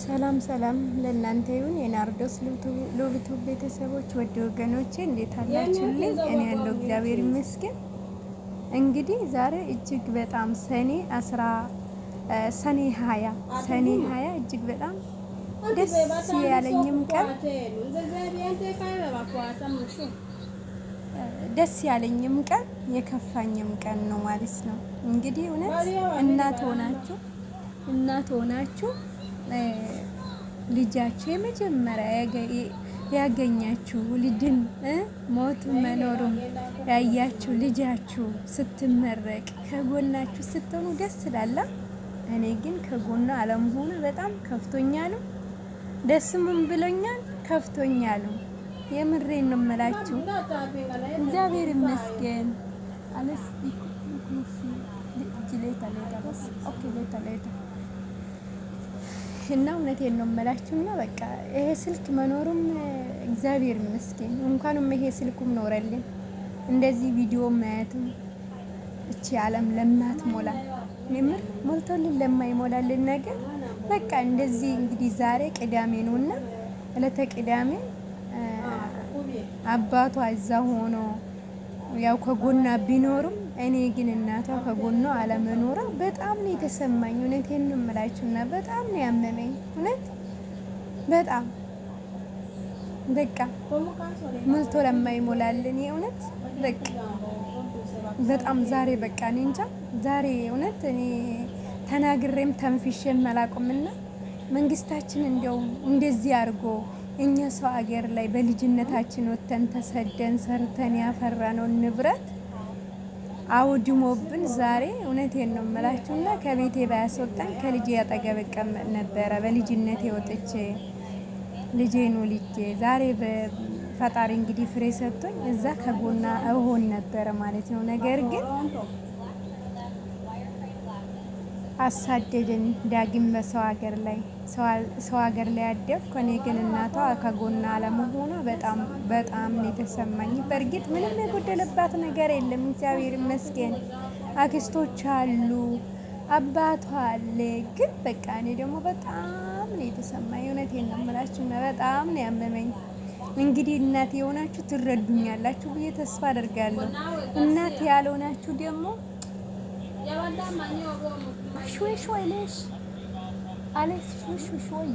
ሰላም ሰላም ለእናንተ ይሁን። የናርዶስ ሉብቱ ቤተሰቦች ወደ ወገኖቼ እንዴት አላችሁልኝ? እኔ ያለው እግዚአብሔር ይመስገን። እንግዲህ ዛሬ እጅግ በጣም ሰኔ ሀያ እጅግ በጣም ደስ ያለኝም ቀን የከፋኝም ቀን ነው ማለት ነው። እንግዲህ እውነት እናት ሆናችሁ ልጃችሁ የመጀመሪያ ያገኛችሁ ልጅን ሞት መኖሩን ያያችሁ ልጃችሁ ስትመረቅ ከጎናችሁ ስትሆኑ ደስ ይላል። እኔ ግን ከጎና አለመሆኑ በጣም ከፍቶኛል። ደስም ብሎኛል፣ ከፍቶኛል። የምሬን ነው የምላችሁ። እግዚአብሔር ይመስገን አለስ እና እውነቴን ነው የምላችሁና በቃ ይሄ ስልክ መኖሩም እግዚአብሔር ይመስገን። እንኳንም ይሄ ስልኩም ኖረልን እንደዚህ ቪዲዮ ማየትም እቺ ዓለም ለማትሞላ የምር ሞልቶልን ለማይሞላልን ነገር በቃ እንደዚህ እንግዲህ ዛሬ ቅዳሜ ነውና ዕለተ ቅዳሜ አባቷ እዛ ሆኖ ያው ከጎና ቢኖርም እኔ ግን እናቷ ከጎኗ አለመኖሯ በጣም ነው የተሰማኝ። እውነቴን ነው የምላችሁና በጣም ነው ያመመኝ። እውነት በጣም በቃ ሞልቶ ለማይሞላልን የእውነት በቃ በጣም ዛሬ በቃ እኔ እንጃ ዛሬ እውነት እኔ ተናግሬም ተንፍሼም አላውቅምና መንግስታችን እንደው እንደዚህ አድርጎ እኛ ሰው አገር ላይ በልጅነታችን ወተን ተሰደን ሰርተን ያፈራነው ንብረት አውድሞብን ዛሬ እውነቴን ነው የምላችሁና ከቤቴ ባያስወጣኝ ከልጄ አጠገብ እቀመጥ ነበረ። በልጅነቴ ወጥቼ ልጄኑ ልጄ ዛሬ በፈጣሪ እንግዲህ ፍሬ ሰጥቶኝ እዛ ከጎና እሆን ነበረ ማለት ነው። ነገር ግን አሳደደን ዳግም በሰው ሀገር ላይ አደግኩ። እኔ ግን እናቷ ከጎና አለመሆኗ በጣም ነው የተሰማኝ። በእርግጥ ምንም የጎደለባት ነገር የለም፣ እግዚአብሔር ይመስገን። አክስቶች አሉ፣ አባቷ አለ። ግን በቃ እኔ ደግሞ በጣም ነው የተሰማኝ። እውነቴን ነው የምላችሁ፣ በጣም ነው ያመመኝ። እንግዲህ እናት የሆናችሁ ትረዱኛላችሁ ብዬ ተስፋ አደርጋለሁ። እናት ያልሆናችሁ ደግሞ ሾይ ለሽ አለስ ሾይ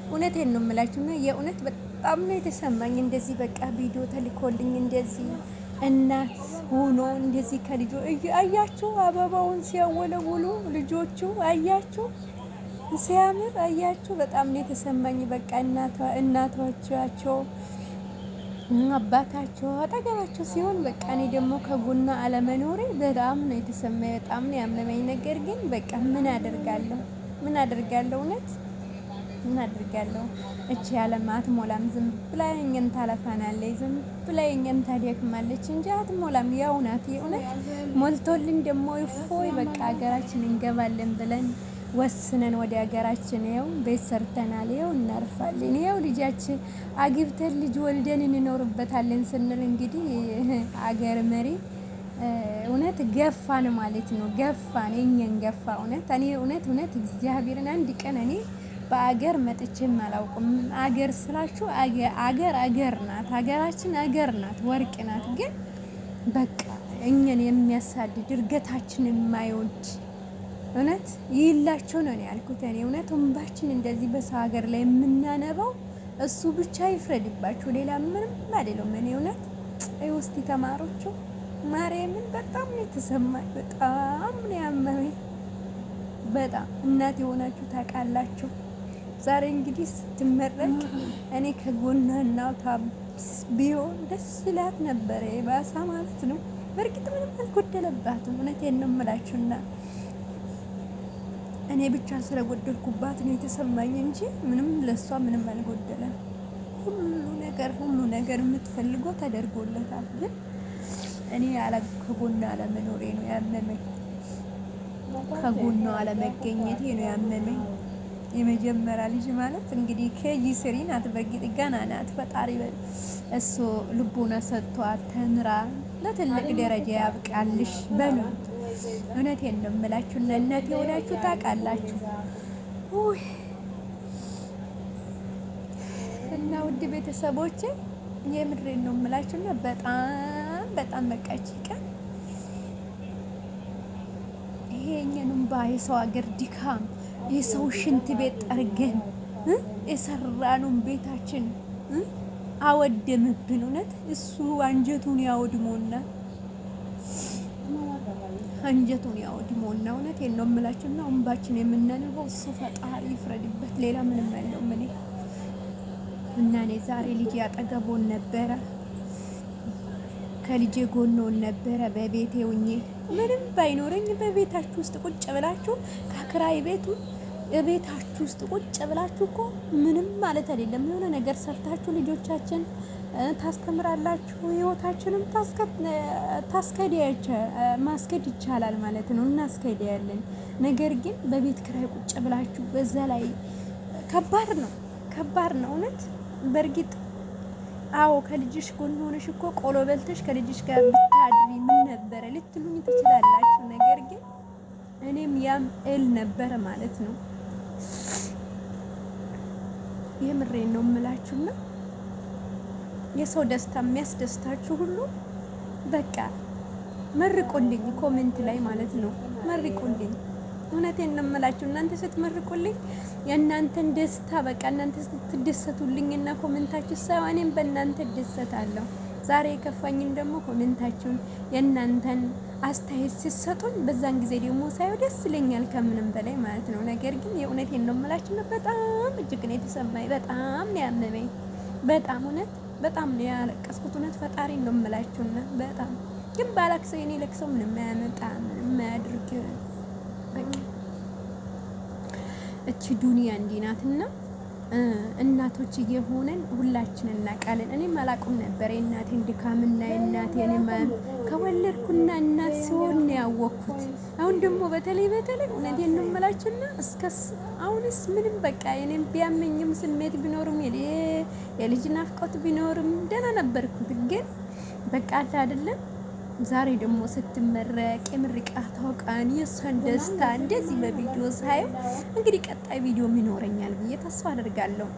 እውነቴን ነው የምላችሁና የእውነት በጣም ነው የተሰማኝ። እንደዚህ በቃ ቪዲዮ ተልኮልኝ እንደዚህ እናት ሆኖ እንደዚህ ከልጆ አያችሁ፣ አበባውን ሲያወለውሉ ልጆቹ አያችሁ፣ ሲያምር አያችሁ። በጣም ነው የተሰማኝ። በቃ እናቶቻቸው አባታቸው አጠገባቸው ሲሆን በቃ እኔ ደግሞ ከጎና አለመኖሬ በጣም ነው የተሰማኝ። በጣም ነው ያመመኝ። ነገር ግን በቃ ምን አደርጋለሁ? እውነት ምን አደርጋለሁ? እቺ ዓለም አትሞላም። ዝም ብላ እኛን ታለፋናለች፣ ዝም ብላ እኛን ታደክማለች እንጂ አትሞላም። ያው ናት የእውነት ሞልቶልን ደግሞ እፎይ በቃ ሀገራችን እንገባለን ብለን ወስነን ወደ ሀገራችን ይኸው ቤት ሰርተናል፣ ይኸው እናርፋለን፣ ይኸው ልጃችን አግብተን ልጅ ወልደን እንኖርበታለን ስንል እንግዲህ አገር መሪ እውነት ገፋን ማለት ነው። ገፋን፣ የእኛን ገፋ። እውነት እግዚአብሔርን አንድ ቀን እኔ በአገር መጥቼም አላውቅም። አገር ስላችሁ አገር ናት፣ ሀገራችን አገር ናት፣ ወርቅ ናት። ግን በቃ እኛን የሚያሳድድ እርገታችን የማይወድ እውነት ይላችሁ ነው ያልኩት። እኔ እውነት እንባችን እንደዚህ በሰው ሀገር ላይ የምናነባው እሱ ብቻ ይፍረድባችሁ፣ ሌላ ምንም አይደለም። እኔ እውነት ውስጥ ተማሮቹ ማርያምን በጣም ነው የተሰማኝ፣ በጣም ነው ያመመኝ። በጣም እናት የሆናችሁ ታውቃላችሁ። ዛሬ እንግዲህ ስትመረቅ እኔ ከጎና እናቷ ቢሆን ደስ ይላት ነበረ፣ የባሳ ማለት ነው። በእርግጥ ምንም አልጎደለባትም። እውነቴን ነው የምላችሁና እኔ ብቻ ስለጎደልኩባት ነው የተሰማኝ እንጂ ምንም ለሷ ምንም አልጎደለም። ሁሉ ነገር የምትፈልገው ተደርጎለታል። ግን እኔ ከጎኗ አለመኖሬ ነው ያመመኝ፣ ከጎኗ አለመገኘቴ ነው ያመመኝ። የመጀመሪያ ልጅ ማለት እንግዲህ ኬጂ ስሪ ናት። በእርግጥ ገና ናት። ፈጣሪ እሱ ልቡና ሰጥቷት ተምራ ለትልቅ ደረጃ ያብቃልሽ በሉ። እውነቴን ነው የምላችሁ እና እናቴ ሆናችሁ ታውቃላችሁ። እና ውድ ቤተሰቦቼ የምድሬን ነው የምላችሁ እና በጣም በቃ ጭቃ ይሄ የእኛን እንባ የሰው ሀገር ድካም የሰው ሽንት ቤት ጠርገን የሰራኑን ቤታችን አወደምብን። እውነት እሱ አንጀቱን ያወድሞና እውነቴን ነው የምላችሁና እንባችን የምናነበው እሱ ፈጣሪ ይፍረድበት። ሌላ ምንም የለውም። እና እኔ ዛሬ ልጅ አጠገቦን ነበረ፣ ከልጄ ጎኖን ነበረ። በቤቴ ውኜ ምንም ባይኖረኝ በቤታችሁ ውስጥ ቁጭ ብላችሁ ከክራይ ቤቱ ቤታችሁ ውስጥ ቁጭ ብላችሁ እኮ ምንም ማለት አይደለም። የሆነ ነገር ሰርታችሁ ልጆቻችን ታስተምራላችሁ፣ ህይወታችንም ማስከድ ይቻላል ማለት ነው። እናስከዳያለን። ነገር ግን በቤት ክራይ ቁጭ ብላችሁ በዛ ላይ ከባድ ነው እውነት። በእርግጥ አዎ ከልጅሽ ጎን ሆነሽ እኮ ቆሎ በልተሽ ከልጅሽ ጋር ብታድሪ ምን ነበረ ልትሉኝ ትችላላችሁ። ነገር ግን እኔም ያም እል ነበረ ማለት ነው። የምሬን ነው የምላችሁና የሰው ደስታ የሚያስደስታችሁ ሁሉ በቃ መርቁልኝ፣ ኮሜንት ላይ ማለት ነው መርቁልኝ። እውነቴን ነው የምላችሁ። እናንተ ስትመርቁልኝ የእናንተን ደስታ በቃ እናንተ ስትደሰቱልኝና ኮሜንታችሁ ሳይሆን እኔም በእናንተ እደሰታለሁ። ዛሬ የከፋኝን ደግሞ ኮሜንታችሁን የእናንተን አስተያየት ሲሰጡኝ በዛን ጊዜ ደግሞ ሳይሆን ደስ ይለኛል ከምንም በላይ ማለት ነው። ነገር ግን የእውነቴን ነው የምላችሁ በጣም እጅግ ነው የተሰማኝ። በጣም ነው ያመመኝ። በጣም እውነት በጣም ነው ያለቀስኩት። እውነት ፈጣሪ ነው የምላችሁና በጣም ግን ባላክሰው የኔ ለቅሰው ምንም አያመጣ ምንም አያድርግ። በቃ እቺ ዱንያ እንዲህ ናትና እናቶች እየሆነን ሁላችን እናውቃለን። እኔም አላውቅም ነበር የእናቴን ድካምና የእናቴን ሕመም ከወለድኩና እናት ሲሆን ነው ያወቅኩት። አሁን ደግሞ በተለይ እውነቴን ነው የምላችሁና እስከስ አሁንስ ምንም በቃ የኔም ቢያመኝም ስሜት ቢኖርም የልጅ ናፍቆት ቢኖርም ደህና ነበርኩት። ግን በቃ አለ አይደለም ዛሬ ደግሞ ስትመረቅ የምርቃቷ ቀን የእሷን ደስታ እንደዚህ በቪዲዮ ሳየው እንግዲህ ቀጣይ ቪዲዮም ይኖረኛል ብዬ ተስፋ አደርጋለሁ።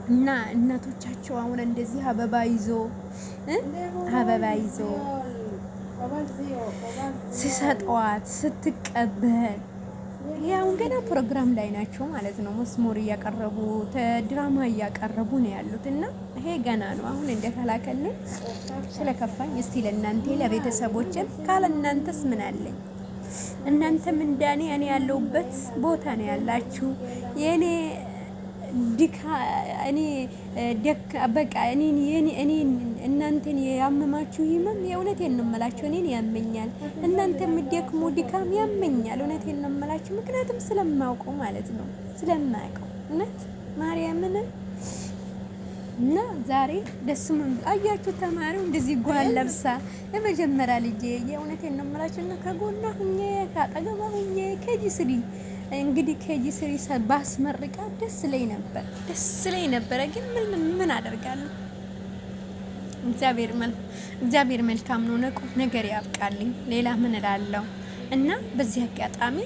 እና እናቶቻቸው አሁን እንደዚህ አበባ ይዞ ሲሰጧት ስትቀበል ያው ገና ፕሮግራም ላይ ናቸው ማለት ነው። መስሞር እያቀረቡ ድራማ እያቀረቡ ነው ያሉት እና ይሄ ገና ነው። አሁን እንደተላከልን ስለከፋኝ እስቲ ለእናንተ ለቤተሰቦችን ካለ እናንተስ ምን አለኝ? እናንተም እንዳኔ እኔ ያለሁበት ቦታ ነው ያላችሁ። የኔ በቃ እኔ እናንተን ያመማችሁ ህመም የእውነቴን ነው የምላችሁ እኔን ያመኛል። እናንተ የምትደክሙ ድካም ያመኛል። እውነቴን ነው የምላችሁ ምክንያቱም ስለማውቀው ማለት ነው ስለማውቀው እውነት ማርያምን እና ዛሬ ደስ ምን አያችሁ? ተማሪው እንደዚህ ጓል ለብሳ ለመጀመሪያ ልጄ የእውነቴን ነው የምላችሁ እና ከጎና ሁኜ ካጠገባ ሁኜ እንግዲህ ኬጂ ስሪ ባስመርቃ ደስ ላይ ነበረ። ግን ምን አደርጋለሁ? እግዚአብሔር መልካም ነው። ነገር ያብቃልኝ። ሌላ ምን እላለሁ? እና በዚህ አጋጣሚ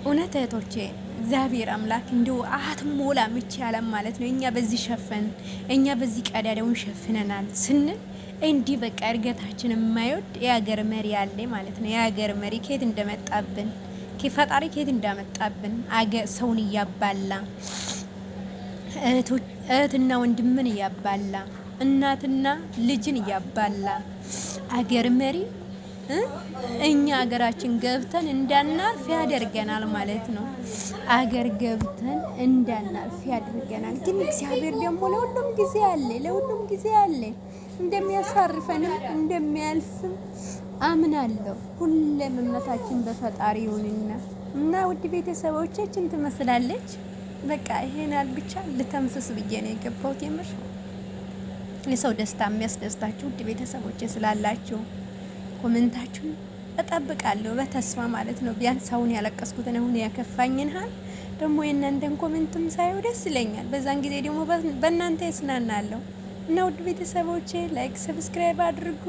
እውነት እህቶቼ እግዚአብሔር አምላክ እንዲሁ አትሞላ ምች ያለም ማለት ነው። እኛ በዚህ እኛ በዚህ ቀዳዳውን ሸፍነናል ስንል እንዲህ በቃ እርገታችን የማይወድ የሀገር መሪ አለ ማለት ነው። የሀገር መሪ ከየት እንደመጣብን ፈጣሪ ከየት እንዳመጣብን ሰውን እያባላ እህትና ወንድምን እያባላ እናትና ልጅን እያባላ አገር መሪ እኛ አገራችን ገብተን እንዳናልፍ ያደርገናል ማለት ነው። አገር ገብተን እንዳናልፍ ያደርገናል። ግን እግዚአብሔር ደግሞ ለሁሉም ጊዜ አለ። እንደሚያሳርፈንም እንደሚያልፍም አምናለሁ። ሁሌም እምነታችን በፈጣሪ ይሁንና እና ውድ ቤተሰቦቻችን ትመስላለች። በቃ ይሄናል ብቻ ልተምስስ ብዬ ነው የገባሁት። የምር የሰው ደስታ የሚያስደስታችሁ ውድ ቤተሰቦች ስላላችሁ ኮሜንታችሁን እጠብቃለሁ በተስፋ ማለት ነው። ቢያንስ አሁን ያለቀስኩትን አሁን ያከፋኝን ደግሞ የእናንተን ኮሜንትም ሳየው ደስ ይለኛል። በዛን ጊዜ ደግሞ በእናንተ ይጽናናለሁ እና ውድ ቤተሰቦቼ ላይክ፣ ሰብስክራይብ አድርጉ።